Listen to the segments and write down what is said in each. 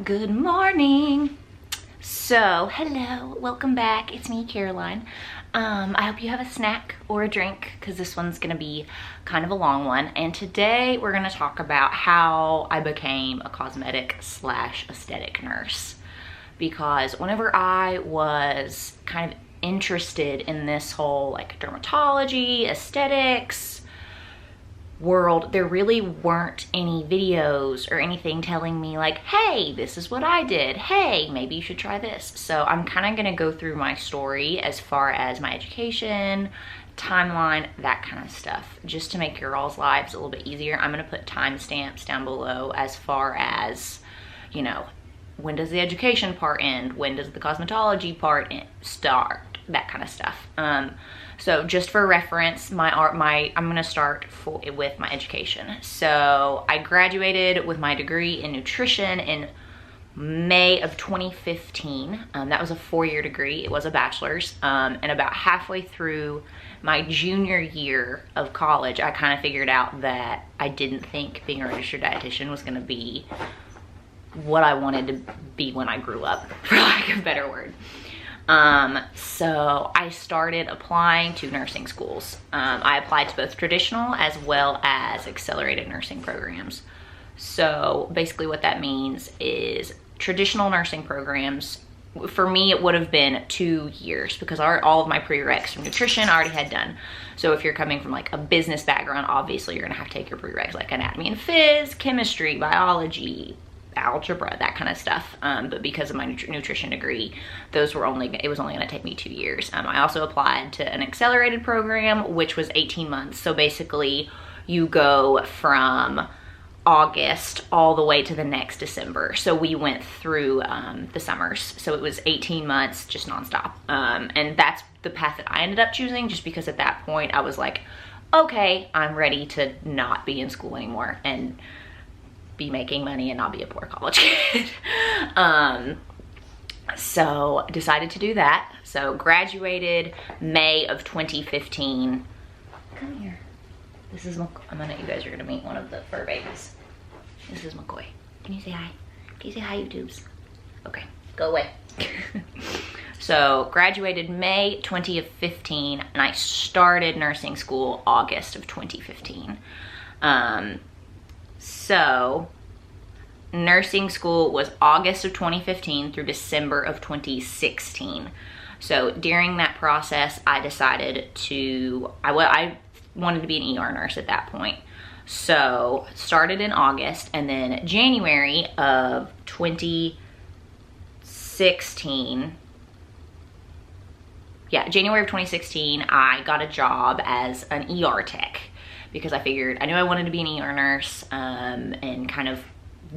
Good morning. So, hello, welcome back. It's me, Caroline. I hope you have a snack or a drink because this one's gonna be kind of a long one. And today we're gonna talk about how I became a cosmetic / aesthetic nurse. Because whenever I was kind of interested in this whole like dermatology, aesthetics world, there really weren't any videos or anything telling me like, hey, this is what I did. Hey, maybe you should try this. So I'm kind of gonna go through my story as far as my education, timeline, that kind of stuff, just to make your all's lives a little bit easier. I'm gonna put timestamps down below as far as, you know, when does the education part end? When does the cosmetology part start? That kind of stuff. So just for reference, I'm gonna start with my education. So I graduated with my degree in nutrition in May of 2015. That was a 4-year degree. It was a bachelor's. And about halfway through my junior year of college, I kind of figured out that I didn't think being a registered dietitian was gonna be what I wanted to be when I grew up, for lack of a better word. So I started applying to nursing schools. I applied to both traditional as well as accelerated nursing programs. So basically what that means is traditional nursing programs, for me it would have been 2 years because all of my prereqs from nutrition I already had done. So if you're coming from like a business background, obviously you're gonna have to take your prereqs like anatomy and phys, chemistry, biology, algebra, that kind of stuff. But because of my nutrition degree, it was only going to take me 2 years. I also applied to an accelerated program, which was 18 months. So basically you go from August all the way to the next December. So we went through the summers. So it was 18 months, just nonstop. And that's the path that I ended up choosing, just because at that point I was like, okay, I'm ready to not be in school anymore and be making money and not be a poor college kid. So decided to do that. So graduated May of 2015. Come here. This is McCoy. You guys are gonna meet one of the fur babies. This is McCoy. Can you say hi? Can you say hi, YouTubes? Okay, go away. So graduated May 2015 and I started nursing school August of 2015. So nursing school was August of 2015 through December of 2016. So during that process, I decided I wanted to be an ER nurse at that point. So started in August, and then January of 2016, I got a job as an ER tech, because I figured I knew I wanted to be an ER nurse, and kind of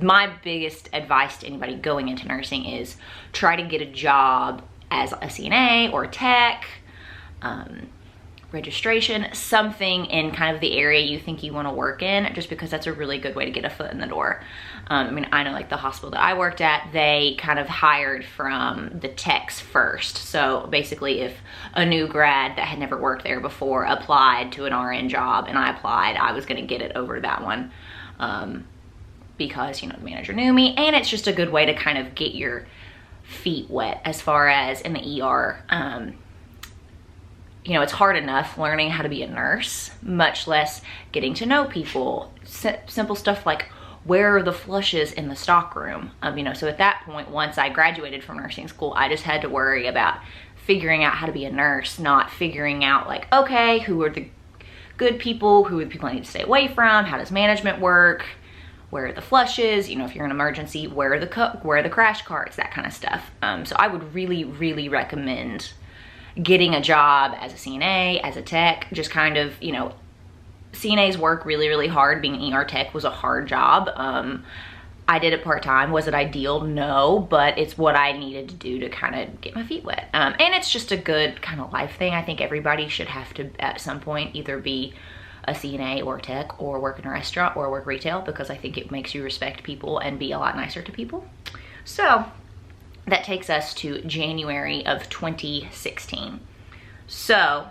my biggest advice to anybody going into nursing is try to get a job as a CNA or a tech, registration, something in kind of the area you think you want to work in, just because that's a really good way to get a foot in the door. I mean, I know like the hospital that I worked at, they kind of hired from the techs first. So basically if a new grad that had never worked there before applied to an RN job and I applied, I was gonna get it over that one, because, you know, the manager knew me, and it's just a good way to kind of get your feet wet as far as in the ER. You know, it's hard enough learning how to be a nurse, much less getting to know people. Simple stuff like, where are the flushes in the stock room? You know, so at that point, once I graduated from nursing school, I just had to worry about figuring out how to be a nurse, not figuring out like, okay, who are the good people? Who are the people I need to stay away from? How does management work? Where are the flushes? You know, if you're in an emergency, where are the crash carts? That kind of stuff. So I would really, really recommend getting a job as a CNA, as a tech, just kind of, you know, CNAs work really, really hard. Being an ER tech was a hard job. I did it part-time. Was it ideal? No, but it's what I needed to do to kind of get my feet wet. And it's just a good kind of life thing. I think everybody should have to, at some point, either be a CNA or a tech or work in a restaurant or work retail, because I think it makes you respect people and be a lot nicer to people. So that takes us to January of 2016. So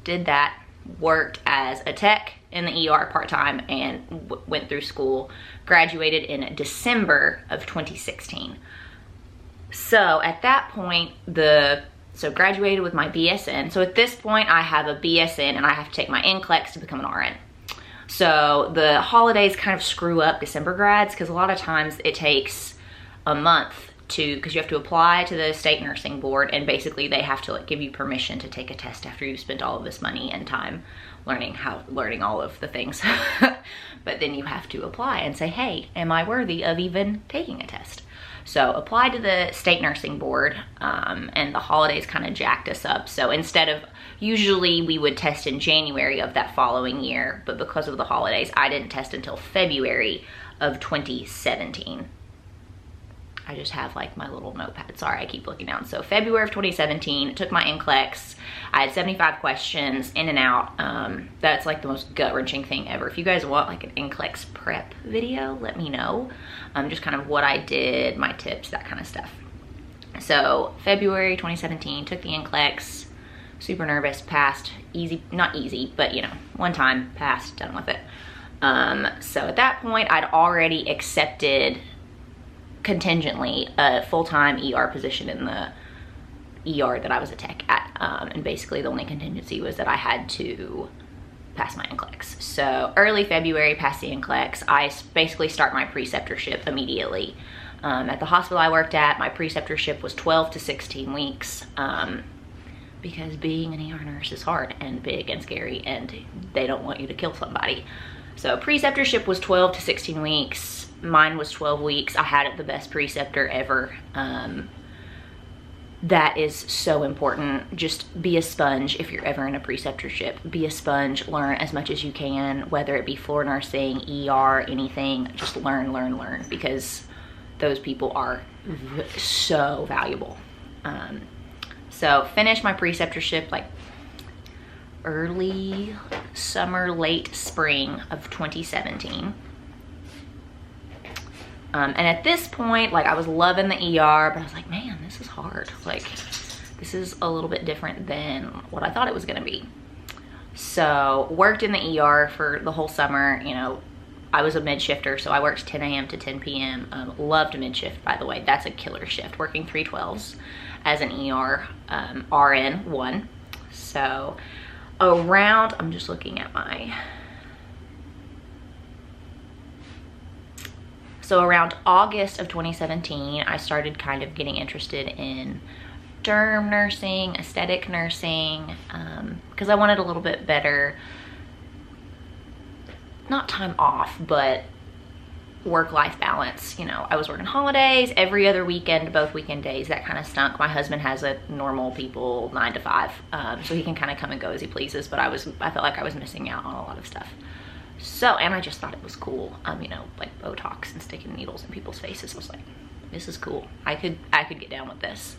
did that, worked as a tech in the ER part-time and went through school. Graduated in December of 2016. So at that point, so graduated with my BSN. So at this point, I have a BSN and I have to take my NCLEX to become an RN. So the holidays kind of screw up December grads because a lot of times it takes a month because you have to apply to the state nursing board, and basically they have to like give you permission to take a test after you've spent all of this money and time learning all of the things. But then you have to apply and say, hey, am I worthy of even taking a test? So applied to the state nursing board, and the holidays kind of jacked us up. So instead of, usually we would test in January of that following year, but because of the holidays, I didn't test until February of 2017. I just have like my little notepad. Sorry, I keep looking down. So February of 2017, took my NCLEX. I had 75 questions in and out. That's like the most gut-wrenching thing ever. If you guys want like an NCLEX prep video, let me know. Just kind of what I did, my tips, that kind of stuff. So February 2017, took the NCLEX. Super nervous, passed. Easy, not easy, but you know, one time, passed, done with it. So at that point, I'd already accepted contingently a full-time ER position in the ER that I was a tech at, and basically the only contingency was that I had to pass my NCLEX. So early February, passed the NCLEX. I basically start my preceptorship immediately. At the hospital I worked at, my preceptorship was 12 to 16 weeks, because being an ER nurse is hard and big and scary, and they don't want you to kill somebody. So preceptorship was 12 to 16 weeks. Mine was 12 weeks. I had the best preceptor ever. That is so important. Just be a sponge if you're ever in a preceptorship. Be a sponge, learn as much as you can, whether it be floor nursing, ER, anything. Just learn, learn, learn, because those people are so valuable. So finished my preceptorship like early summer, late spring of 2017. And at this point, like I was loving the ER, but I was like, man, this is hard. Like, this is a little bit different than what I thought it was gonna be. So worked in the ER for the whole summer. You know, I was a mid shifter, so I worked 10 a.m. to 10 p.m. Loved mid shift, by the way. That's a killer shift, working 312s as an ER RN 1. So around, I'm just looking at my, so around August of 2017, I started kind of getting interested in derm nursing, aesthetic nursing, because I wanted a little bit better, not time off, but work-life balance. You know, I was working holidays every other weekend, both weekend days. That kind of stunk. My husband has a normal people 9 to 5, so he can kind of come and go as he pleases, but I felt like I was missing out on a lot of stuff. So, and I just thought it was cool, you know, like Botox and sticking needles in people's faces. I was like, this is cool. I could get down with this.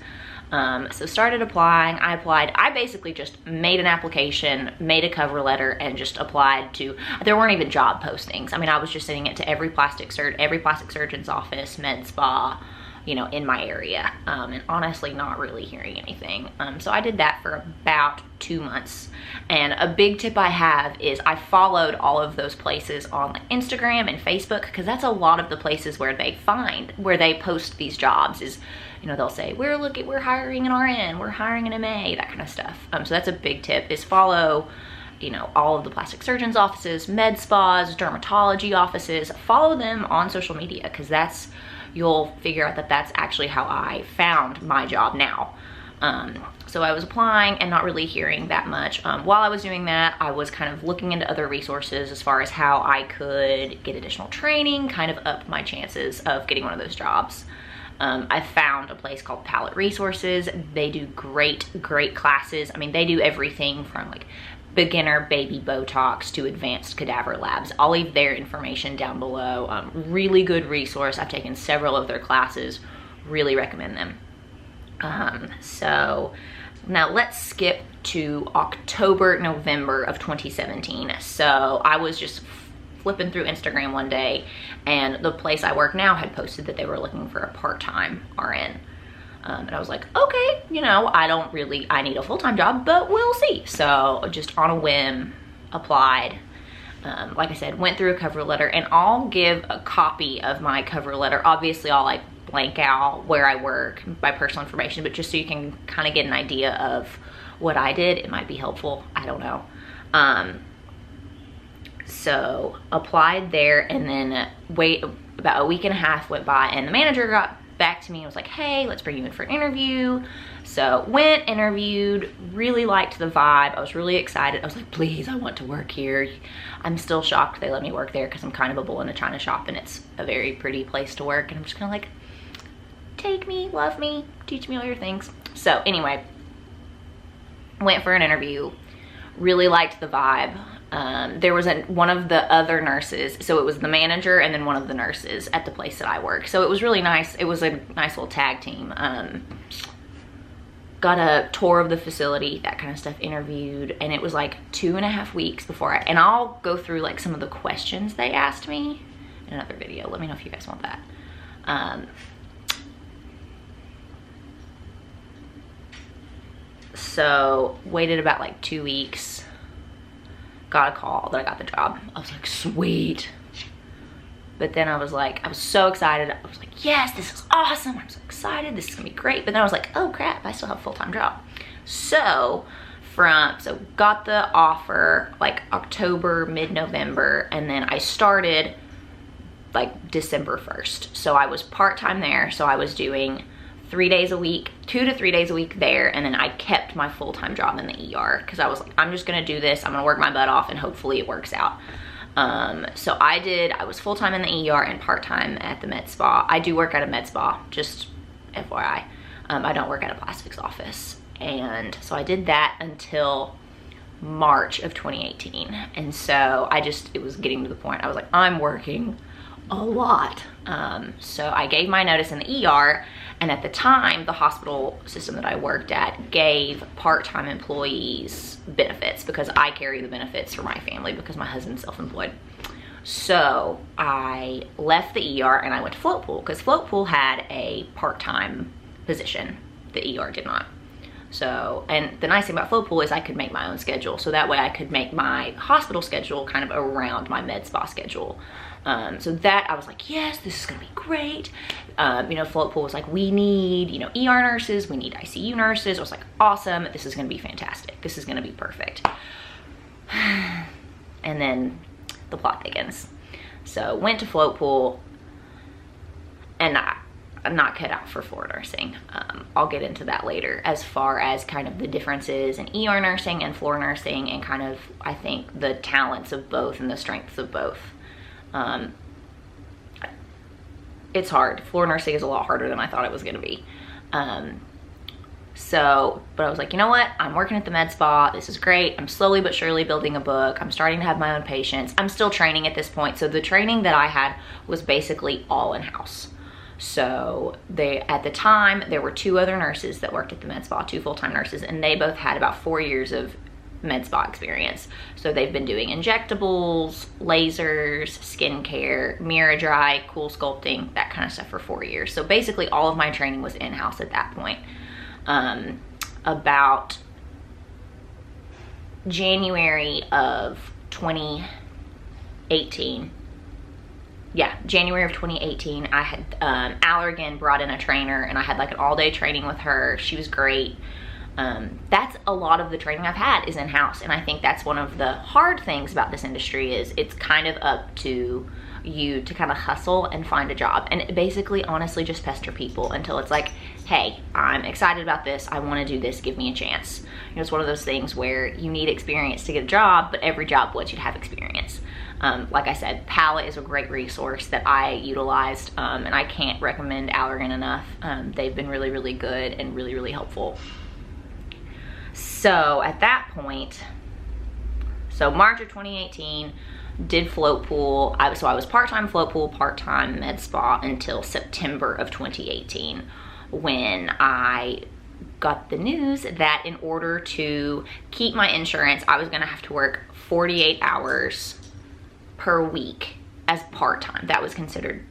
So started applying. I applied. I basically just made an application, made a cover letter, and just applied to, there weren't even job postings. I mean, I was just sending it to every plastic surgeon's office, med spa, you know, in my area, and honestly not really hearing anything. So I did that for about 2 months. And a big tip I have is I followed all of those places on Instagram and Facebook, because that's a lot of the places where they post these jobs. Is, you know, they'll say, we're hiring an RN, we're hiring an MA, that kind of stuff. So that's a big tip, is follow, you know, all of the plastic surgeons' offices, med spas, dermatology offices. Follow them on social media, because you'll figure out that that's actually how I found my job now. So I was applying and not really hearing that much. While I was doing that, I was kind of looking into other resources as far as how I could get additional training, kind of up my chances of getting one of those jobs. I found a place called Palette Resources. They do great classes. I mean, they do everything from like beginner baby Botox to advanced cadaver labs. I'll leave their information down below. Really good resource. I've taken several of their classes. Really recommend them. So now let's skip to October, November of 2017. So I was just flipping through Instagram one day, and the place I work now had posted that they were looking for a part-time RN. And I was like, okay, you know, I need a full-time job, but we'll see. So just on a whim, applied. like I said, went through a cover letter, and I'll give a copy of my cover letter. Obviously, I'll like blank out where I work, my personal information, but just so you can kind of get an idea of what I did, it might be helpful. I don't know. So applied there, and then about a week and a half went by, and the manager got back to me and was like, hey, let's bring you in for an interview. So went, interviewed, really liked the vibe. I was really excited. I was like, please, I want to work here. I'm still shocked they let me work there because I'm kind of a bull in a china shop, and it's a very pretty place to work. And I'm just kind of like, take me, love me, teach me all your things. So anyway, went for an interview, really liked the vibe. There was one of the other nurses, so it was the manager and then one of the nurses at the place that I work. So it was really nice. It was a nice little tag team. Got a tour of the facility, that kind of stuff, interviewed, and it was like 2.5 weeks before and I'll go through like some of the questions they asked me in another video. Let me know if you guys want that. So waited about like 2 weeks, got a call that I got the job. I was like, sweet. But then I was so excited. I was like, yes, this is awesome. I'm so excited. This is gonna be great. But then I was like, oh crap, I still have a full-time job. So got the offer like October, mid-November, and then I started like December 1st. So I was part-time there. So I was doing 3 days a week, 2 to 3 days a week there, and then I kept my full-time job in the ER because I was like, I'm just gonna do this. I'm gonna work my butt off, and hopefully it works out. So I was full-time in the ER and part-time at the med spa. I do work at a med spa, just FYI. I don't work at a plastics office. And so I did that until March of 2018. And so it was getting to the point, I was like, I'm working a lot. So I gave my notice in the ER, and at the time, the hospital system that I worked at gave part-time employees benefits because I carry the benefits for my family because my husband's self-employed. So I left the ER and I went to float pool because float pool had a part-time position. The ER did not. So, and the nice thing about float pool is I could make my own schedule. So that way I could make my hospital schedule kind of around my med spa schedule. So that I was like, yes, this is gonna be great. You know, float pool was like, we need, you know, ER nurses, we need ICU nurses. I was like, awesome, this is gonna be fantastic. This is gonna be perfect. And then the plot thickens. So went to float pool, and I'm not cut out for floor nursing. I'll get into that later as far as kind of the differences in ER nursing and floor nursing, and kind of, I think, the talents of both and the strengths of both. It's hard. Floor nursing is a lot harder than I thought it was gonna be. But I was like, you know what? I'm working at the med spa. This is great. I'm slowly but surely building a book. I'm starting to have my own patients. I'm still training at this point. So the training that I had was basically all in-house. So at the time, there were 2 other nurses that worked at the med spa, 2 full-time nurses, and they both had about 4 years of med spa experience. So they've been doing injectables, lasers, skincare, mirror dry, cool sculpting, that kind of stuff for 4 years. So basically all of my training was in-house at that point. About January of 2018, January of 2018, I had Allergan brought in a trainer, and I had like an all-day training with her. She was great. That's a lot of the training I've had is in-house, and I think that's one of the hard things about this industry is it's kind of up to you to kind of hustle and find a job, and basically honestly just pester people until it's like, hey, I'm excited about this, I want to do this, give me a chance. You know, it's one of those things where you need experience to get a job, but every job wants you to have experience. Like I said, Palette is a great resource that I utilized, and I can't recommend Allergan enough. They've been really, really good and really, really helpful. So at that point, March of 2018, did float pool. I was part-time float pool, part-time med spa until September of 2018, when I got the news that in order to keep my insurance, I was gonna have to work 48 hours per week as part-time. That was considered,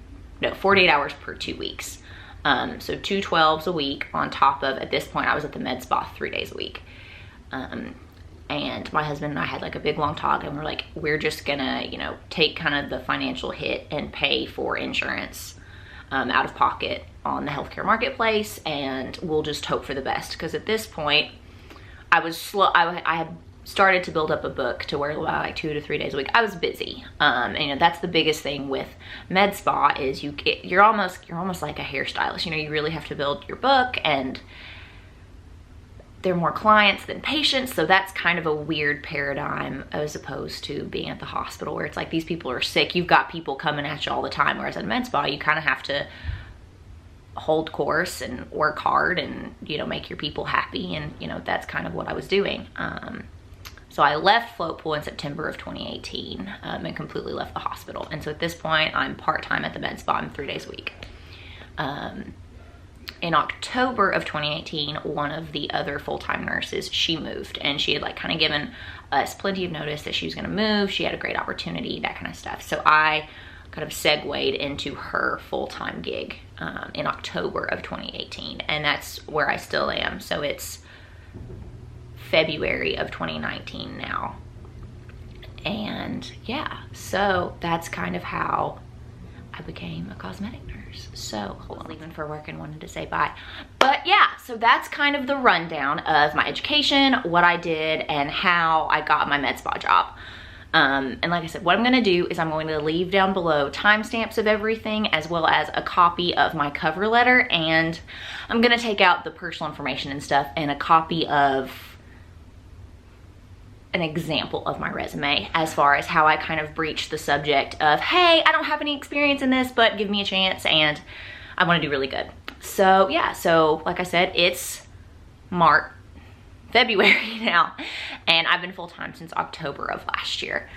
48 hours per 2 weeks. So 2 12s a week on top of, at this point I was at the med spa 3 days a week. And my husband and I had like a big long talk, and we're like, we're just gonna, you know, take kind of the financial hit and pay for insurance out of pocket on the healthcare marketplace, and we'll just hope for the best. Because at this point, I was slow. I had started to build up a book to where like 2 to 3 days a week I was busy. And you know, that's the biggest thing with med spa is you're almost like a hairstylist. You know, you really have to build your book, and there are more clients than patients, so that's kind of a weird paradigm as opposed to being at the hospital where it's like these people are sick, you've got people coming at you all the time, whereas at a med spa you kind of have to hold course and work hard and, you know, make your people happy, and you know, that's kind of what I was doing. So I left float pool in September of 2018 and completely left the hospital, and so at this point I'm part-time at the med spa. I'm 3 days a week. In October of 2018, one of the other full-time nurses, she moved, and she had like kind of given us plenty of notice that she was going to move. She had a great opportunity, that kind of stuff. So I kind of segued into her full-time gig in October of 2018, and that's where I still am. So it's February of 2019 now. And yeah, so that's kind of how I became a cosmetic nurse. So I was leaving for work and wanted to say bye. But yeah, so that's kind of the rundown of my education, what I did, and how I got my med spa job. And like I said, what I'm gonna do is I'm going to leave down below timestamps of everything, as well as a copy of my cover letter, and I'm gonna take out the personal information and stuff, and a copy of an example of my resume as far as how I kind of breached the subject of, hey, I don't have any experience in this, but give me a chance and I want to do really good. So yeah, so like I said, it's February now, and I've been full-time since October of last year.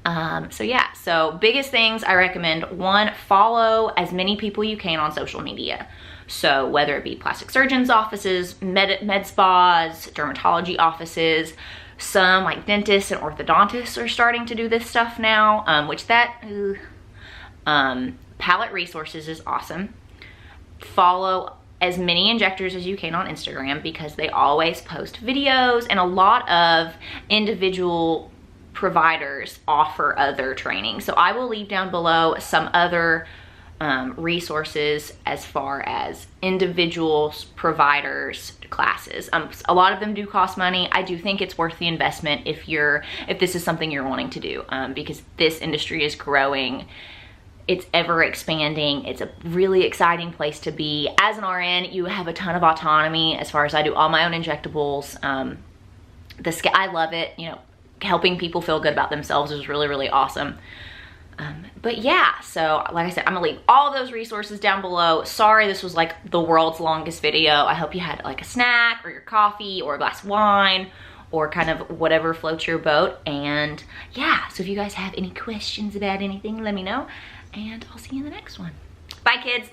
So yeah, so biggest things I recommend: one, follow as many people you can on social media. So whether it be plastic surgeons' offices, med spas, dermatology offices, some like dentists and orthodontists are starting to do this stuff now, Palette Resources is awesome. Follow as many injectors as you can on Instagram because they always post videos, and a lot of individual providers offer other training. So I will leave down below some other resources as far as individual providers classes. A lot of them do cost money. I do think it's worth the investment if this is something you're wanting to do, because this industry is growing. It's ever expanding. It's a really exciting place to be. As an RN, you have a ton of autonomy as far as I do all my own injectables. I love it. You know, helping people feel good about themselves is really, really awesome. But yeah, so like I said, I'm gonna leave all those resources down below. Sorry, this was like the world's longest video. I hope you had like a snack or your coffee or a glass of wine or kind of whatever floats your boat. And yeah, so if you guys have any questions about anything, let me know, and I'll see you in the next one. Bye, kids.